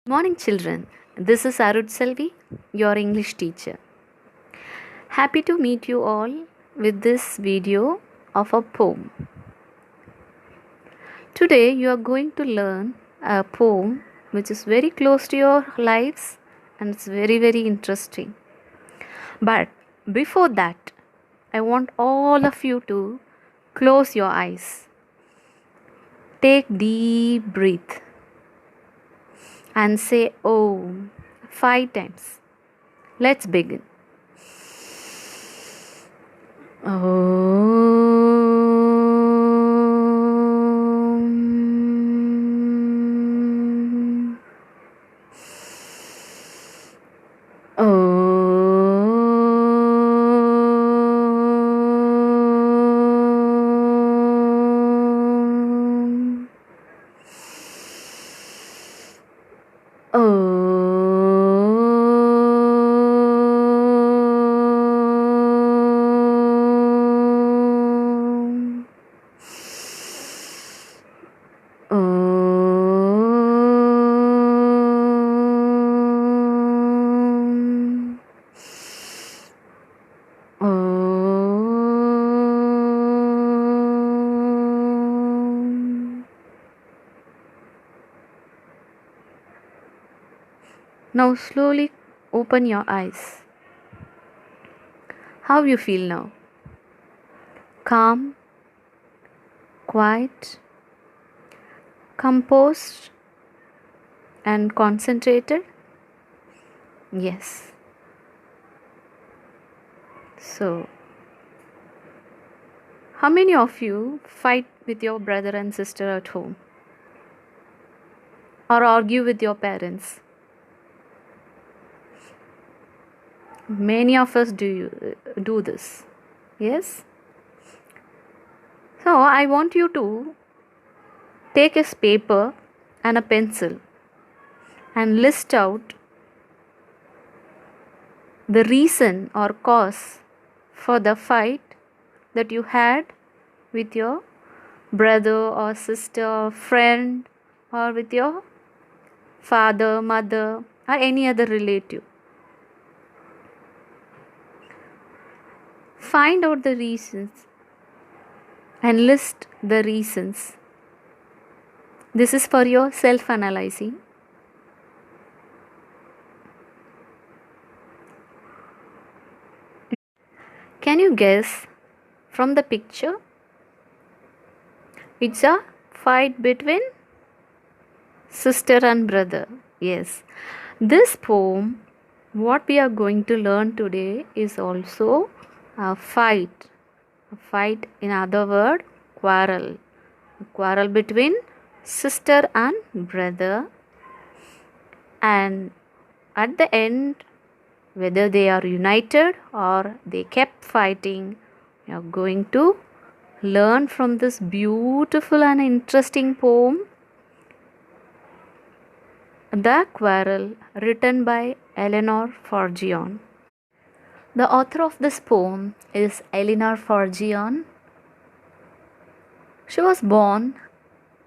Morning, children. This is Arut Selvi, your English teacher. Happy to meet you all with this video of a poem. Today, you are going to learn a poem which is very close to your lives and it's very, very interesting. But before that, I want all of you to close your eyes. Take deep breath and say Om 5 times. Let's begin. Om. Om. Om. Om. Om. Now slowly open your eyes. How you feel now? Calm, quiet, composed and concentrated? Yes. So, how many of you fight with your brother and sister at home? Or argue with your parents? Many of us do this. Yes? So, I want you to take a paper and a pencil and list out the reason or cause for the fight that you had with your brother or sister or friend or with your father, mother or any other relative. Find out the reasons and list the reasons. This is for your self-analyzing. Can you guess from the picture? It's a fight between sister and brother. Yes. This poem, what we are going to learn today, is also a fight. A fight, in other word, quarrel. A quarrel between sister and brother. And at the end, whether they are united or they kept fighting, you are going to learn from this beautiful and interesting poem, The Quarrel, written by Eleanor Forgione. The author of this poem is Eleanor Forgione. She was born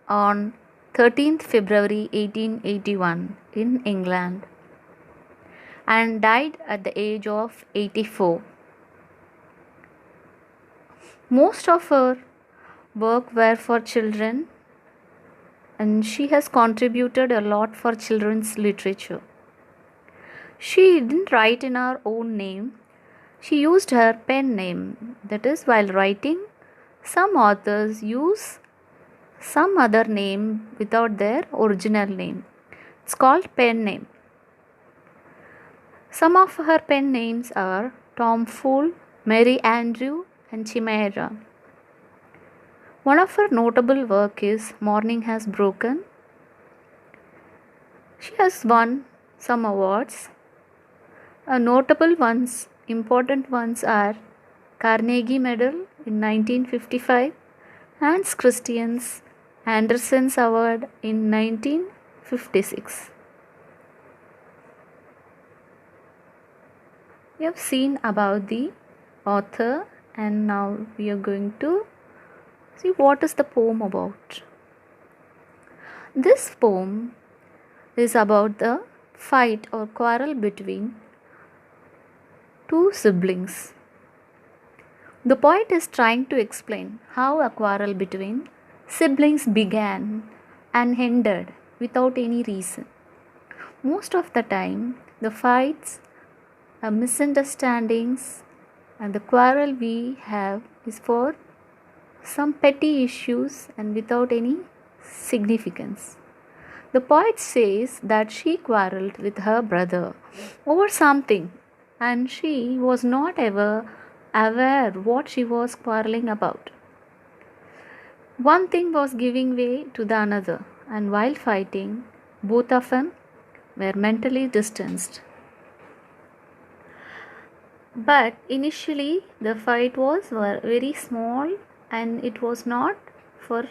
on 13th February 1881 in England and died at the age of 84. Most of her work were for children and she has contributed a lot for children's literature. She didn't write in her own name. She used her pen name. That is, while writing, some authors use some other name without their original name. It's called pen name. Some of her pen names are Tom Fool, Mary Andrew, and Chimera. One of her notable work is Morning Has Broken. She has won some awards. Notable ones, important ones are Carnegie Medal in 1955, Hans Christian Andersen's Award in 1956. We have seen about the author and now we are going to see what is the poem about. This poem is about the fight or quarrel between two siblings. The poet is trying to explain how a quarrel between siblings began and ended without any reason. Most of the time, the fights, misunderstandings, and the quarrel we have is for some petty issues and without any significance. The poet says that she quarreled with her brother over something and she was not ever aware what she was quarreling about. One thing was giving way to the another, and while fighting, both of them were mentally distanced. But initially, the fight was very small and it was not for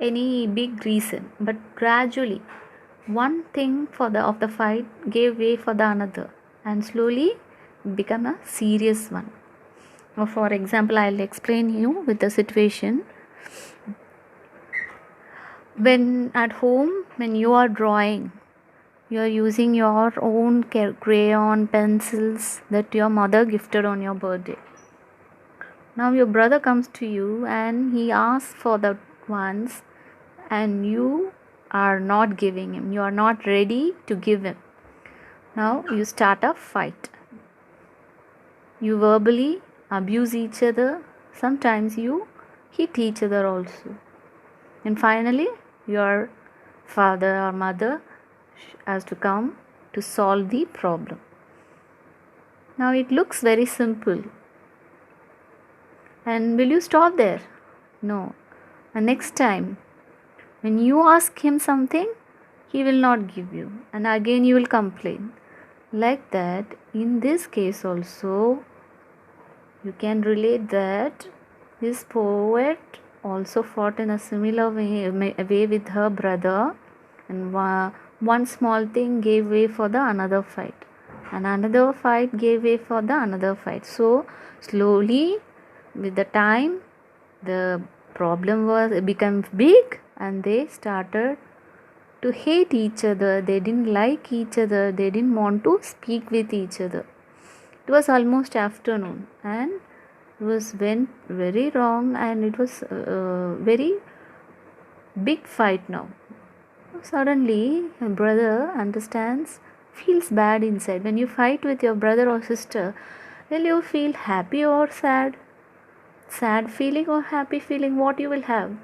any big reason, but gradually one thing of the fight gave way for the another and slowly become a serious one. Now, for example, I'll explain you with the situation. When at home, when you are drawing, you are using your own crayon, pencils that your mother gifted on your birthday. Now your brother comes to you and he asks for the ones and you are not giving him. You are not ready to give him. Now you start a fight. You verbally abuse each other. Sometimes you hit each other also. And finally, your father or mother has to come to solve the problem. Now it looks very simple. And will you stop there? No. And next time, when you ask him something, he will not give you. And again you will complain. Like that, in this case also, you can relate that this poet also fought in a similar way with her brother, and one small thing gave way for the another fight, and another fight gave way for the another fight. So slowly, with the time, the problem became big, and they started to hate each other. They didn't like each other. They didn't want to speak with each other. It was almost afternoon, and went very wrong, and it was a very big fight now. Suddenly, your brother understands, feels bad inside. When you fight with your brother or sister, will you feel happy or sad? Sad feeling or happy feeling? What you will have?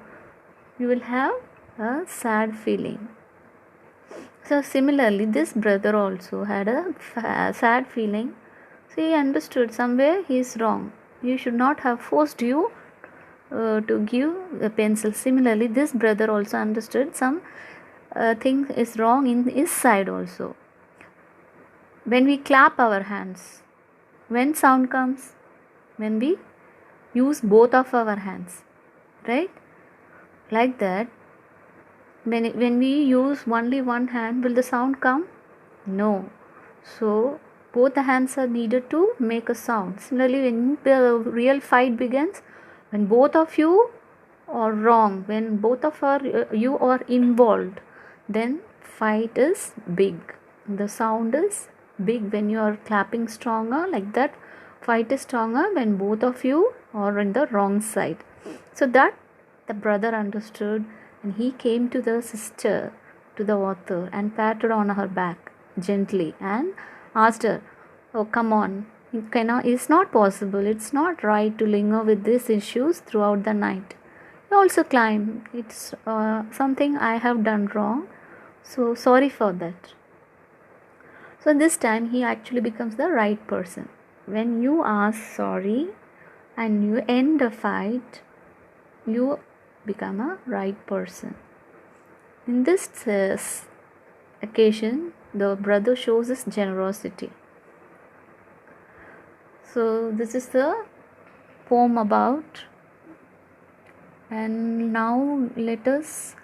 You will have a sad feeling. So similarly, this brother also had a sad feeling. So he understood somewhere he is wrong. You should not have forced you to give a pencil. Similarly, this brother also understood some thing is wrong in his side also. When we clap our hands, when sound comes? When we use both of our hands, right? Like that, when we use only one hand, will the sound come? No. So both the hands are needed to make a sound. Similarly, when the real fight begins, when both of you are wrong, when both of you are involved, then fight is big. The sound is big when you are clapping stronger. Like that, fight is stronger when both of you are on the wrong side. So that the brother understood, and he came to the sister, to the author, and patted on her back gently and asked her, "Oh, come on, it's not possible, it's not right to linger with these issues throughout the night. You also climb, it's something I have done wrong, so sorry for that." So this time he actually becomes the right person. When you ask sorry and you end the fight, you become a right person. In this occasion, the brother shows his generosity. So this is the poem about, and now let us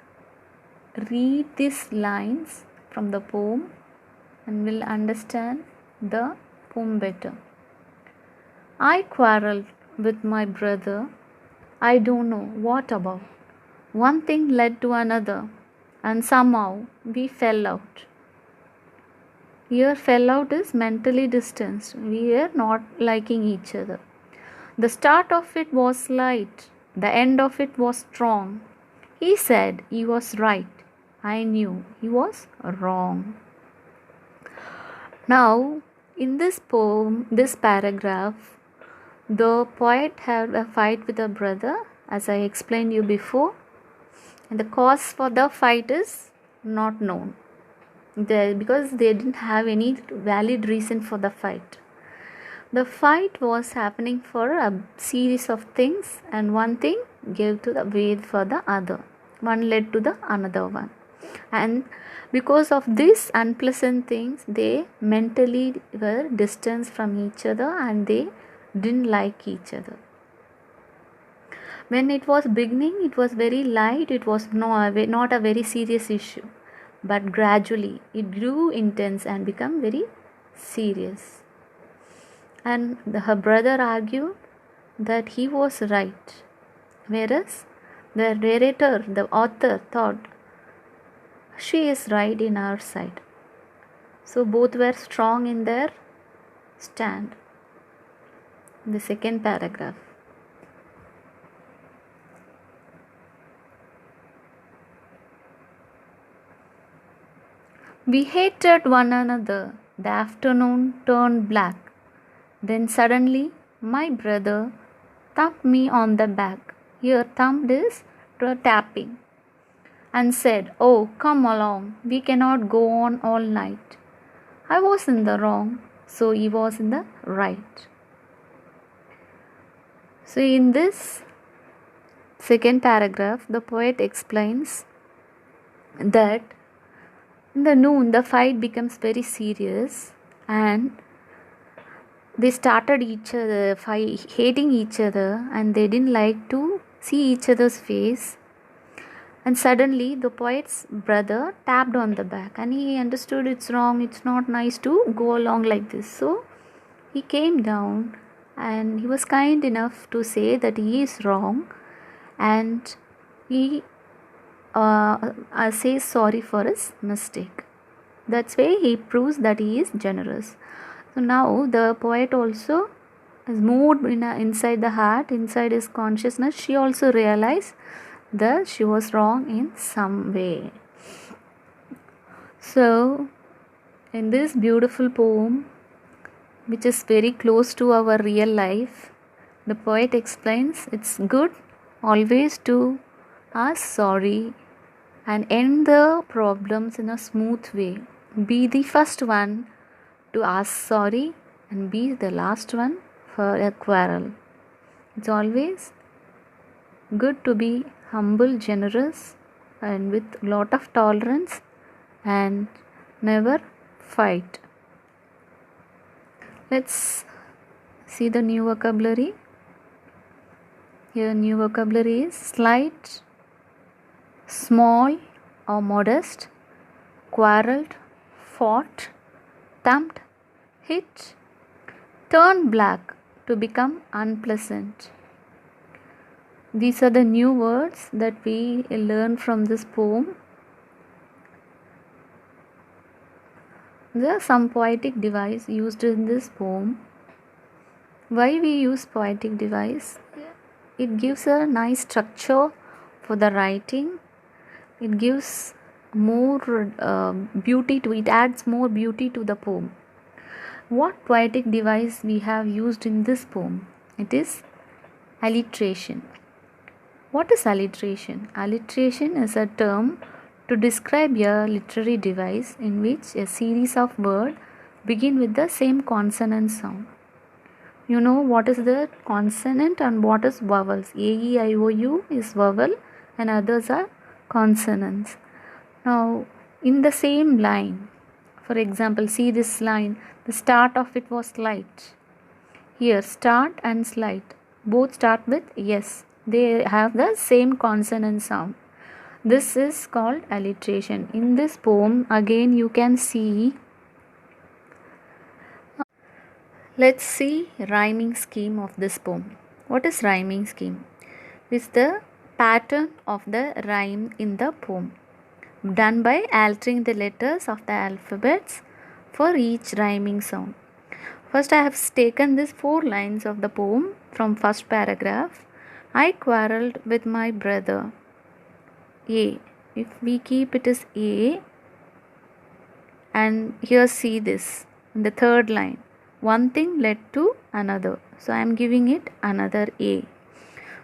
read these lines from the poem and we'll understand the poem better. I quarreled with my brother. I don't know what about. One thing led to another, and somehow we fell out. Here, fell out is mentally distanced. We are not liking each other. The start of it was light, the end of it was strong. He said he was right. I knew he was wrong. Now, in this poem, this paragraph, the poet had a fight with a brother, as I explained you before, and the cause for the fight is not known. Because they didn't have any valid reason for the fight. The fight was happening for a series of things, and one thing gave to the way for the other. One led to the another one. And because of these unpleasant things, they mentally were distanced from each other and they didn't like each other. When it was beginning, it was very light, it was not a very serious issue. But gradually it grew intense and became very serious. And her brother argued that he was right, whereas the narrator, the author, thought she is right in our side. So both were strong in their stand. The second paragraph. We hated one another. The afternoon turned black. Then suddenly my brother thumped me on the back. Here thumped is tapping. And said, "Oh, come along. We cannot go on all night." I was in the wrong, so he was in the right. So in this second paragraph, the poet explains that in the noon the fight becomes very serious and they started hating each other, and they didn't like to see each other's face. And suddenly the poet's brother tapped on the back and he understood it's wrong, it's not nice to go along like this. So he came down and he was kind enough to say that he is wrong, and he says sorry for his mistake. That's why he proves that he is generous. So now the poet also has moved inside the heart, inside his consciousness. She also realized that she was wrong in some way. So in this beautiful poem, which is very close to our real life, the poet explains it's good always to ask sorry and end the problems in a smooth way. Be the first one to ask sorry and be the last one for a quarrel. It's always good to be humble, generous, and with lot of tolerance, and never fight. Let's see the new vocabulary. Here new vocabulary is slight, small or modest, quarreled, fought, thumped, hit, turned black, to become unpleasant. These are the new words that we learn from this poem. There are some poetic device used in this poem. Why we use poetic device? It gives a nice structure for the writing. It gives more beauty to it, adds more beauty to the poem. What poetic device we have used in this poem? It is alliteration. What is alliteration? Alliteration is a term to describe a literary device in which a series of words begin with the same consonant sound. You know what is the consonant and what is vowels. A, E, I, O, U is vowel and others are consonants. Now, in the same line, for example, see this line, the start of it was light. Here, start and slight both start with yes. They have the same consonant sound. This is called alliteration. In this poem, again you can see. Let's see rhyming scheme of this poem. What is rhyming scheme? It's the pattern of the rhyme in the poem, done by altering the letters of the alphabets for each rhyming sound. First, I have taken these 4 lines of the poem from first paragraph. I quarreled with my brother. A. If we keep it as A, and here see this in the third line. One thing led to another. So I am giving it another A.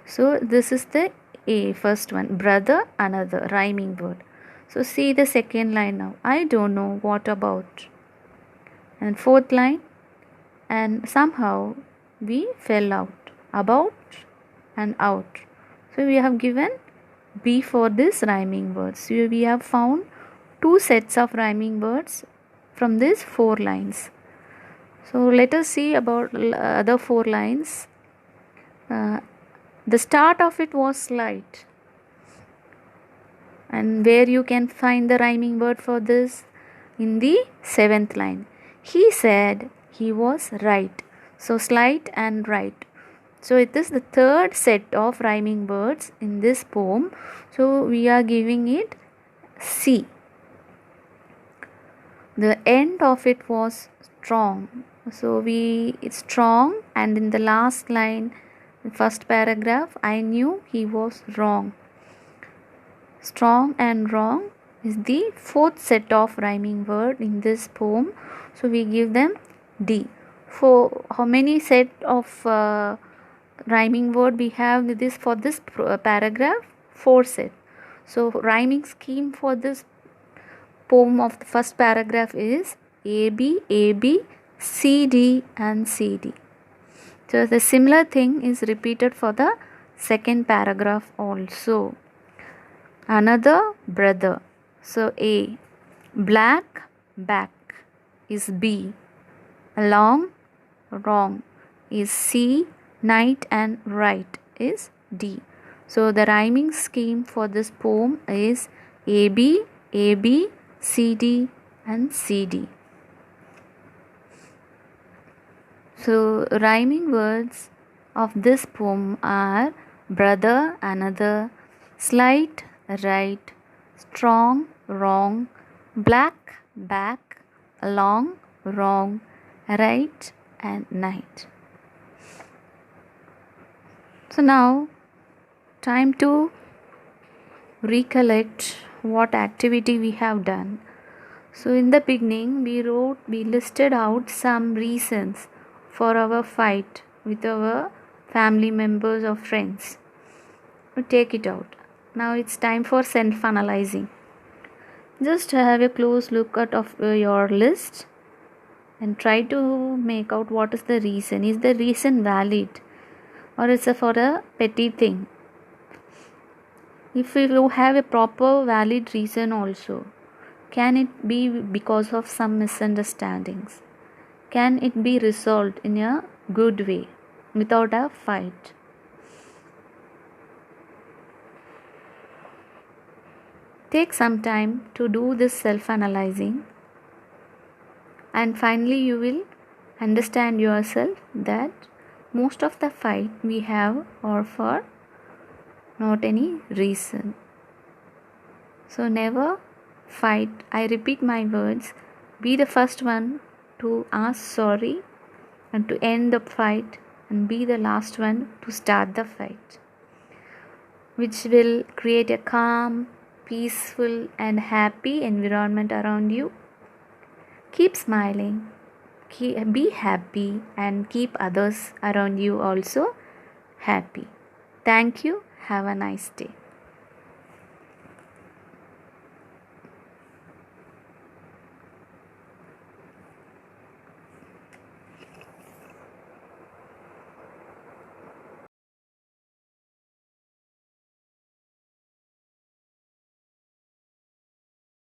So this is the A, first one. Brother, another, rhyming word. So see the second line now. I don't know what about. And fourth line. And somehow we fell out. About and out. So we have given B for this rhyming words. So we have found 2 sets of rhyming words from these 4 lines. So let us see about other 4 lines. The start of it was slight. And where you can find the rhyming word for this? In the 7th line. He said he was right. So slight and right. So it is the third set of rhyming words in this poem. So we are giving it C. The end of it was strong. So it's strong, and in the last line, the first paragraph, I knew he was wrong. Strong and wrong is the 4th set of rhyming word in this poem. So we give them D. For how many set of rhyming word we have this for this paragraph? 4 set. So rhyming scheme for this poem of the first paragraph is AB, AB, CD and CD. So the similar thing is repeated for the second paragraph also. Another brother. So A. Black, back is B. Along, wrong is C. Night and right is D. So the rhyming scheme for this poem is AB, AB, CD and CD. So rhyming words of this poem are brother, another, slight, right, strong, wrong, black, back, along, wrong, right and night. So now time to recollect what activity we have done. So in the beginning we listed out some reasons for our fight with our family members or friends. We take it out. Now it's time for self-analyzing. Just have a close look at your list and try to make out what is the reason. Is the reason valid or is it for a petty thing? If you have a proper valid reason also, can it be because of some misunderstandings? Can it be resolved in a good way without a fight? Take some time to do this self-analyzing, and finally you will understand yourself that most of the fight we have are for not any reason. So never fight. I repeat my words. Be the first one to ask sorry and to end the fight, and be the last one to start the fight, which will create a calm, peaceful and happy environment around you. Keep smiling, be happy and keep others around you also happy. Thank you. Have a nice day.